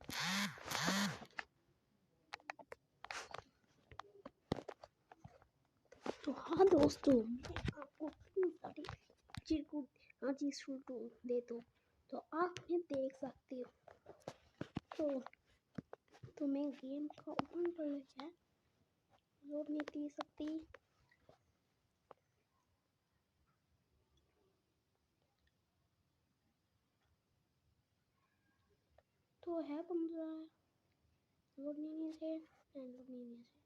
तो हाँ दोस्तों, मैं आपको इतनी सारी चीज़ को चीज़ शुरू दे दो तो आप ये देख सकते हो। तो मैं गेम का ओपन कर लिया है, लोड नहीं दे सकती। तो है 15 लोड नहीं से लोड नहीं से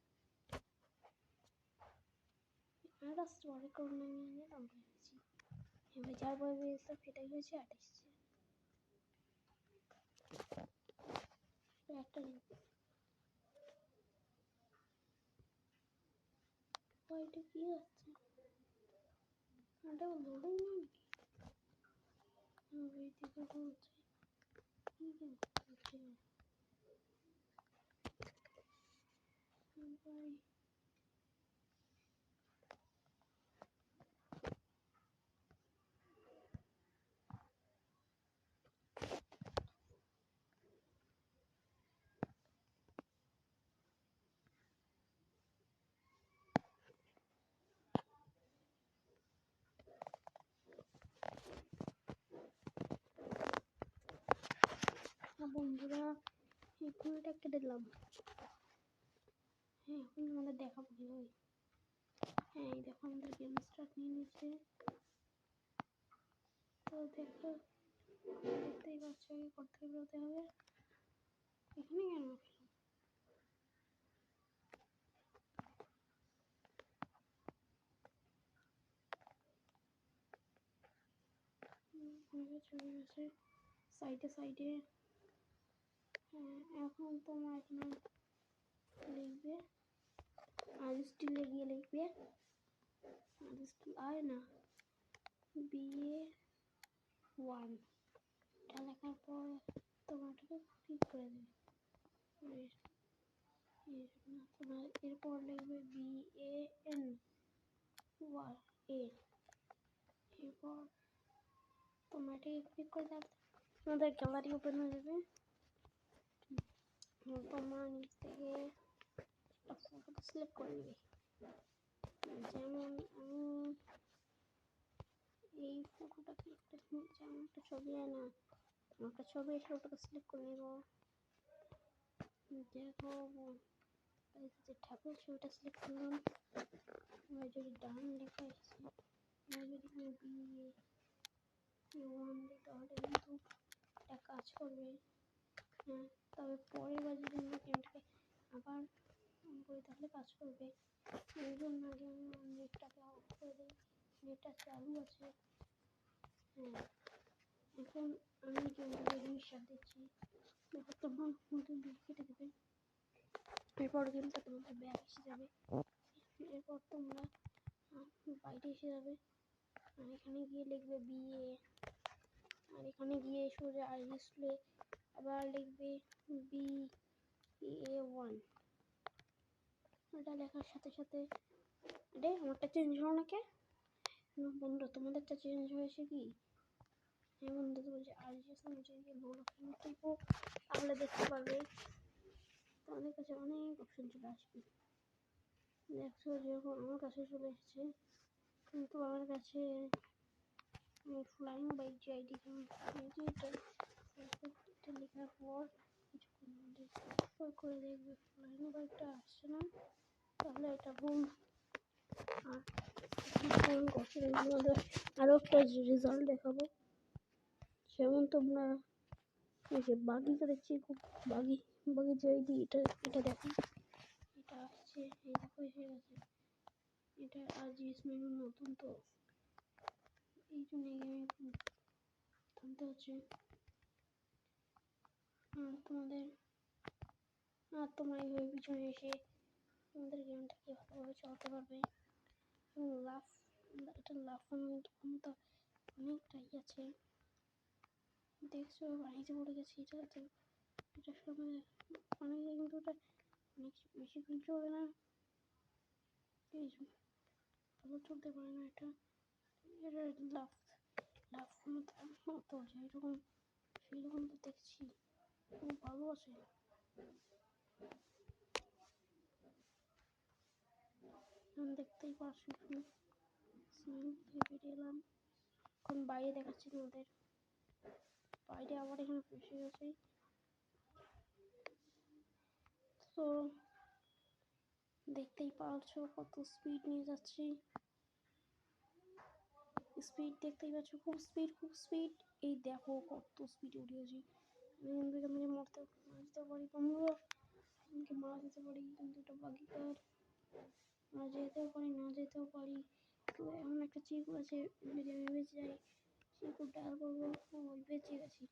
এটা স্টোরি করতে নিয়ে আমরা এসেছি এবার যার বই এসে সেটাই হয়েছে 28 একটা বইটা কি হচ্ছে এটা লোডই না আমি দিকে বলছি কি করতে ভাই। বন্ধুরা এটা কেটে দিলাম। হ্যাঁ এখন আমাদের দেখাবো কিভাবে। হ্যাঁ এই দেখো আমাদের গেম স্টার্ট নিয়ে নিচ্ছে। তো দেখো দেখতেই পাচ্ছ করতে বেরোতে হবে। এখানে কেন চলে গেছে সাইডে সাইডে। এখন তোমার এখানে লিখবে আর স্টিলে গিয়ে লিখবে আর স্টিল আয় না BA1 এটা লেখার পর তোমারটাকে ক্লিক করে দেবে। তোমার এরপর লিখবে BAN এরপর তোমারটাকে ক্লিক করে দেবে। তোমাদের গ্যালারি ওপেন হয়ে যাবে। তোমার নিচ থেকে ফটোটা সিলেক্ট করে নেবে। যেমন আমি এই ফটোটাকে যেমন একটা ছবি হয় না একটা ছবি এসে ওটাকে সিলেক্ট করে নেব। দেখো যে ঠাকুর ছবিটা সিলেক্ট করলাম। এবার যদি ডান লেখা এসেছে এবার যদি BA1 দিই তাহলে কিন্তু এটা কাজ করবে। হ্যাঁ তবে পরের বার যদি আমরা গেমটাকে আবার অন করি তাহলে কাজ করবে। এই জন্য আগে আমি নেটটাকে অফ করে দিই। নেটটা চালু আছে। হ্যাঁ এখন আমি গেমটাকে রিস্টার্ট দিচ্ছি। দেখো তোমার মধ্যে বিল কেটে দেবে। এরপর গেমটা তোমাদের ব্যাক এসে যাবে। এরপর তোমরা বাইরে এসে যাবে আর এখানে গিয়ে লিখবে BA আর এখানে গিয়ে সোজা আর ডিসপ্লে আবার লিখবে BA1। এটা লেখার সাথে সাথে রে আমারটা চেঞ্জ হলো না কে বন্ধু তোমাদেরটা চেঞ্জ হয়েছে কি? হ্যাঁ বন্ধু তো বলছে আর যদি লোড অপশন টিপো তাহলে দেখতে পারবে তোমাদের কাছে অনেক অপশন চলে আসবে। দেখছো যেরকম আমার কাছে চলে এসেছে কিন্তু আমার কাছে ফ্লাইং বাইক যে আইডি এটা লেখার পর কিছুক্ষণ করে দেখবে ফ্লাইং বাইকটা আসছে না তাহলে এটা ভুল। আর আরও একটা রেজাল্ট দেখাবো। যেমন তোমরা বাগিটা দেখছি খুব বাগি যে আইডি এটা দেখো এটা আসছে এই দেখো এসে গেছে। এটা আজ মেনু নতুন তো এই জন্য আমি থামতে হচ্ছে। তোমরা এইভাবে পিছনে এসে তোমাদের গেমটাকে ভালোভাবে চালাতে পারবে এবং এটা লাফানোর ক্ষমতা অনেকটাই আছে। দেখছো বাড়িতে পড়ে গেছে এটার সময় অনেকে কিন্তু ওটা অনেক বেশি চলবে না ভালো চলতে পারে না এটা লাফানো তো যেরকম সেইরকম তো দেখছি খুব ভালো আছে। দেখতেই পাচ্ছি বেরিয়ে এলাম। এখন বাইরে দেখাচ্ছি তোমাদের। বাইরে আবার এখানে ফেসে গেছে। তো দেখতেই পাচ্ছ কত স্পিড নিয়ে যাচ্ছি। স্পিড দেখতেই পাচ্ছ, খুব স্পিড। এই দেখো কত স্পিডে উঠেছি। আমি কিন্তু এখান থেকে মারা যেতে পারি বন্ধুরা, আমাকে মারা যেতে পারি, কিন্তু এটা বাকি কার। মারা যেতেও পারি, না যেতেও পারি। তো এমন একটা চিকু আছে, যদি আমি বেঁচে যাই চিকু ডাল করবো। ওই বেঁচে গেছি,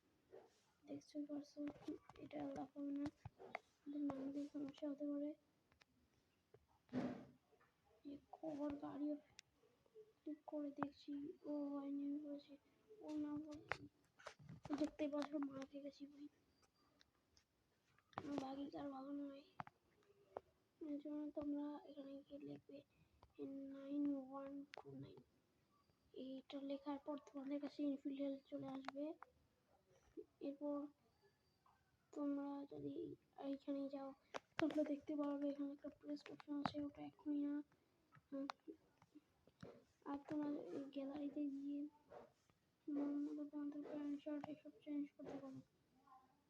দেখতেই পারছো। এটা লাভ হবে না, নামলে সমস্যা হতে পারে। খবর গাড়ি ঠিক করে দেখছি, ও হয় নেমে পড়েছে। ও না দেখতেই পাচ্ছ মারা খেয়ে গেছি ভাই। বাকি কার ভালো নয়। এর জন্য তোমরা এখানে গিয়ে লিখবে 9129। এইটা লেখার পর তোমাদের কাছে ইনফিল্ড চলে আসবে। এরপর তোমরা যদি এইখানে যাও তোমরা দেখতে পারবে এখানে একটা প্রেস অপশন আছে, ওটা এখনই না। আর তোমার গ্যালারিতে গিয়ে তোমাদের প্যান্ট শার্ট এসব চেঞ্জ করতে পারো।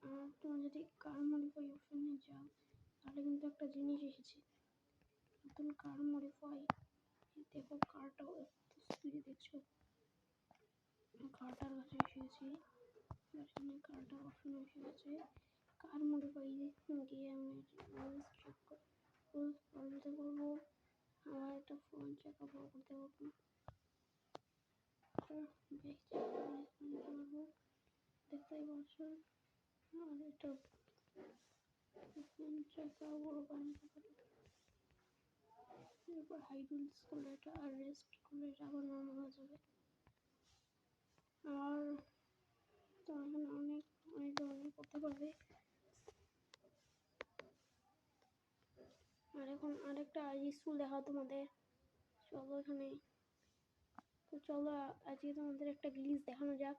আর তোমরা যদি কার মডিফাই অপশনে যাও তাহলে কিন্তু একটা জিনিস এসেছে, নতুন কার মডিফাই। দেখো কারটাও এত স্পিডে দেখছো। কারটার কাছে এসে গেছি, এখানে কারটার অপশন এসে গেছে। কার মডিফাই গিয়ে আমি রুলস চেক রুলস পাল্টাতে পারবো। আবার একটা ফ্রন্ট চেক আপ করতে পারবো, ব্যাক চেক করতে পারবো। দেখতেই পাচ্ছ। আর এটা ফ্রন্ট চেক বড় বানাতে পারবো। এরপর হাই রুলস করলে এটা, আর রেস্ট করলে এটা আবার নর্মাল হয়ে যাবে। আর তো এখানে অনেক ধরনের করতে পারবে। আর এখন আরেকটা স্কুল দেখাও তোমাদের। চলো এখানে, তো চলো আজকে তোমাদের একটা গ্লিচ দেখানো যাক।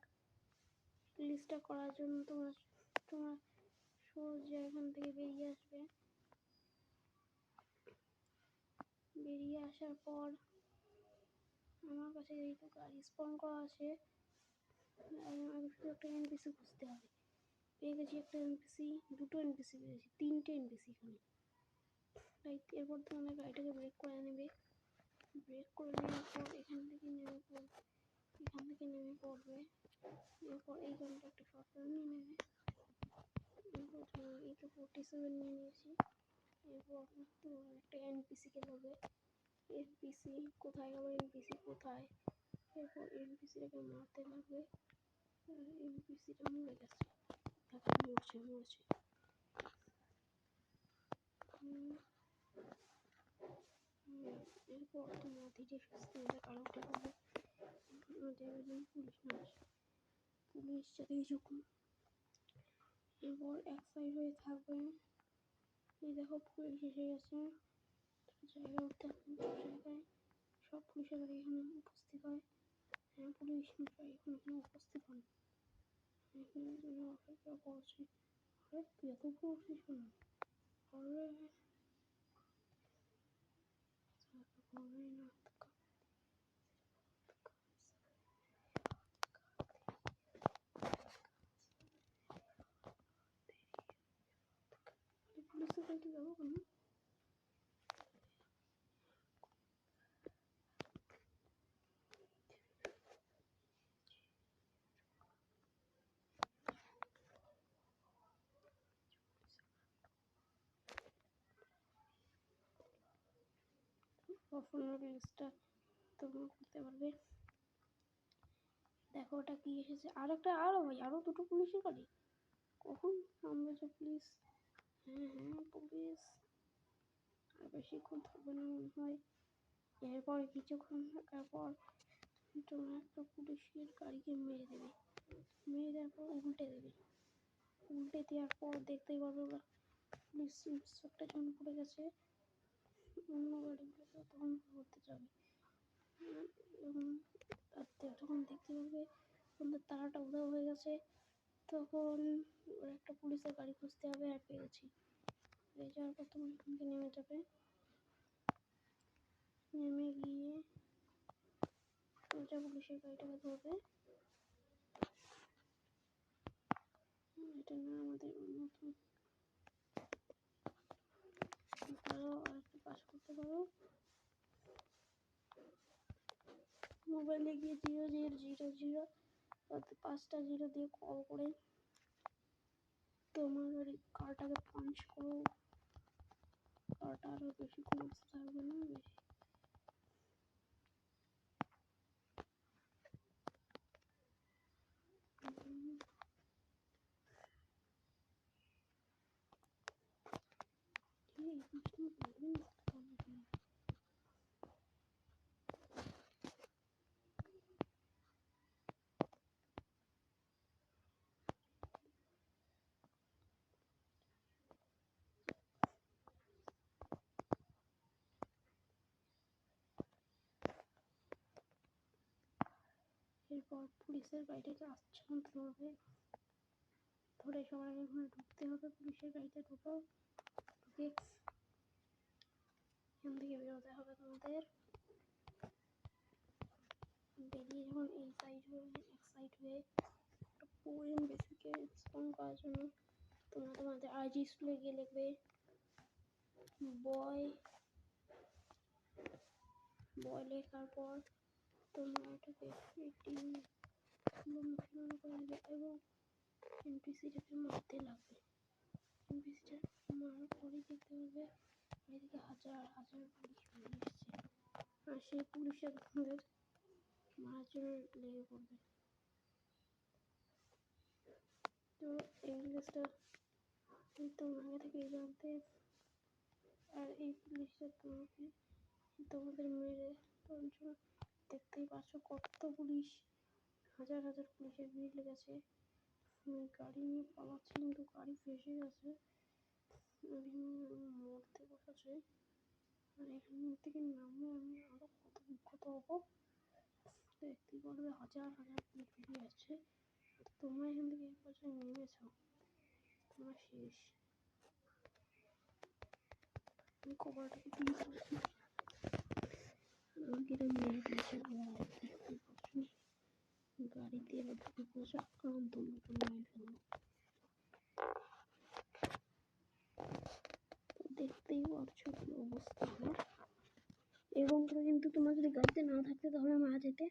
গ্লিচটা করার জন্য তোমরা সোজা এখান থেকে বেরিয়ে আসবে। বেরিয়ে আসার পর আমার কাছে যেহেতু গাড়ি স্পন করা আছে, আমি শুধু একটা এনপিসি খুঁজতে হবে। পেয়ে গেছি একটা এনপিসি, দুটো এনপিসি পেয়েছি, তিনটে এনপিসি এখানে। তাই এরপর তোমাদের গাড়িটাকে ব্রেক করে নেবে। ব্রেক করে নেওয়ার পর এখান থেকে নেমে পড়বে। এরপর এই গাড়িটা একটা শর্টকাট নিয়ে নেবে। এরপর এই তো 47 নিয়ে নিয়েছি। এরপর তোমার একটা এনপিসিকে ধরবে। এনপিসি কোথায় গেল, এনপিসি কোথায়। এরপর এনপিসিটাকে মারতে লাগবে। এনপিসিটা মরে গেছে, মরছে। এরপর তোমরা ধীরে সুস্থে কারো উঠে পড়বে। পুলিশ না আসে, পুলিশ চালিয়ে যখন। এরপর এক সাইড হয়ে থাকবে। এই দেখো পুলিশ এসে গেছে। জায়গা উঠতে জায়গায় সব পুলিশের গাড়ি এখানে উপস্থিত হয়। হ্যাঁ, পুলিশ মশাই এখন এখানে উপস্থিত হন। এখানে জন্য অপেক্ষা করছি। আরে তুই এত করছিস কেন? আরে না, পুলিশের গাড়িতে যাবো কেন? ফোনের রিলসটা তোমরা করতে পারবে। দেখো ওটা কি এসেছে, আরো দুটো পুলিশের গাড়ি। কখন আমরা যে পুলিশ, হ্যাঁ পুলিশ আর বেশিক্ষণ থাকবে না মনে হয়। এরপর কিছুক্ষণ থাকার পর তোমার একটা পুলিশের গাড়িকে মেরে দেবে। মেরে দেওয়ার পর উল্টে দেবে। উল্টে দেওয়ার পর দেখতেই পারবে ওরা পুলিশ ইন্সপেক্টর যখন পড়ে গেছে, অন্য গাড়িগুলোকে তখন ধরতে যাবে। এবং তখন দেখতে পারবে তোমাদের তারাটা উধাও হয়ে গেছে। তখন একটা পুলিশের গাড়ি খুঁজতে হবে, আর পেয়েছি। পেয়ে যাওয়ার পর তোমার এখান থেকে নেমে যাবে, নেমে গিয়ে সোজা পুলিশের গাড়িটাকে ধরবে। এটা না আমাদের নতুন পারো, আর একটা কাজ করতে পারো, মোবাইলে গিয়ে 0000 5টা 0 দিয়ে কল করে তোমার কারটাকে পাঞ্চ করো। কারটা আরো বেশিক্ষণ আসতে থাকবে না, বেশি এরপর পুলিশের গাড়িটাকে আচ্ছন্ন ধরবে, ধরে সবার এখানে ঢুকতে হবে। পুলিশের গাড়িতে ঢুকে এখান থেকে বেরোতে হবে তোমাদের। বেরিয়ে যখন এই সাইড হয়ে এক সাইড হয়ে পোয়েম বেসিকে স্পন করার জন্য তোমরা তোমাদের আইজি স্কুলে গিয়ে লিখবে বয়। লেখার পর তোমরা এটাকে অনুশীলন করে নেবে এবং এনপিসিটাকে মারতে লাগবে। এনপিসিটা মারার পরে দেখতে হবে এদিকে হাজার হাজার পুলিশ বেরিয়ে এসছে, আর সেই পুলিশরা তোমাদের মারার জন্য লেগে পড়বে। তো এই জিনিসটা তোমরা আগে থেকে জানতে, আর এই পুলিশরা তোমাদের মেরে তখন দেখতেই পাচ্ছ কত পুলিশ, হাজার হাজার পুলিশের ভিড় লেগেছে। গাড়ি নিয়ে পালাচ্ছে কিন্তু গাড়ি ফেসে গেছে, মরতে বসেছে। আর এখান থেকে নামলে আমি আরো কত বিক্ষত হবো, দেখতেই পারবে হাজার হাজার পুলিশ বেরিয়ে আসছে। তোমরা এখান থেকে একবার নেমেছো, তোমরা শেষ। আমি কভারটাকে তুলে দিচ্ছি, আমাকে এটা মেরে দিয়েছে গাড়িতে এবার ঢুকে পড়েছে, আক্রান্ত মতো মেরে ফেলবো। দেখতেই পারছো কি অবস্থা আমার। এবং কিন্তু তোমরা যদি গাড়িতে না থাকতে তাহলে মারা যেতে,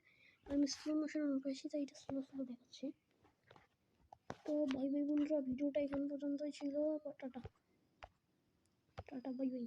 আমি স্লো মোশন অন করেছি তাই এটা স্লো স্লো দেখাচ্ছে। তো বাই বাই বন্ধুরা, ভিডিওটা এখান পর্যন্তই ছিল। Tata tata, bye bye.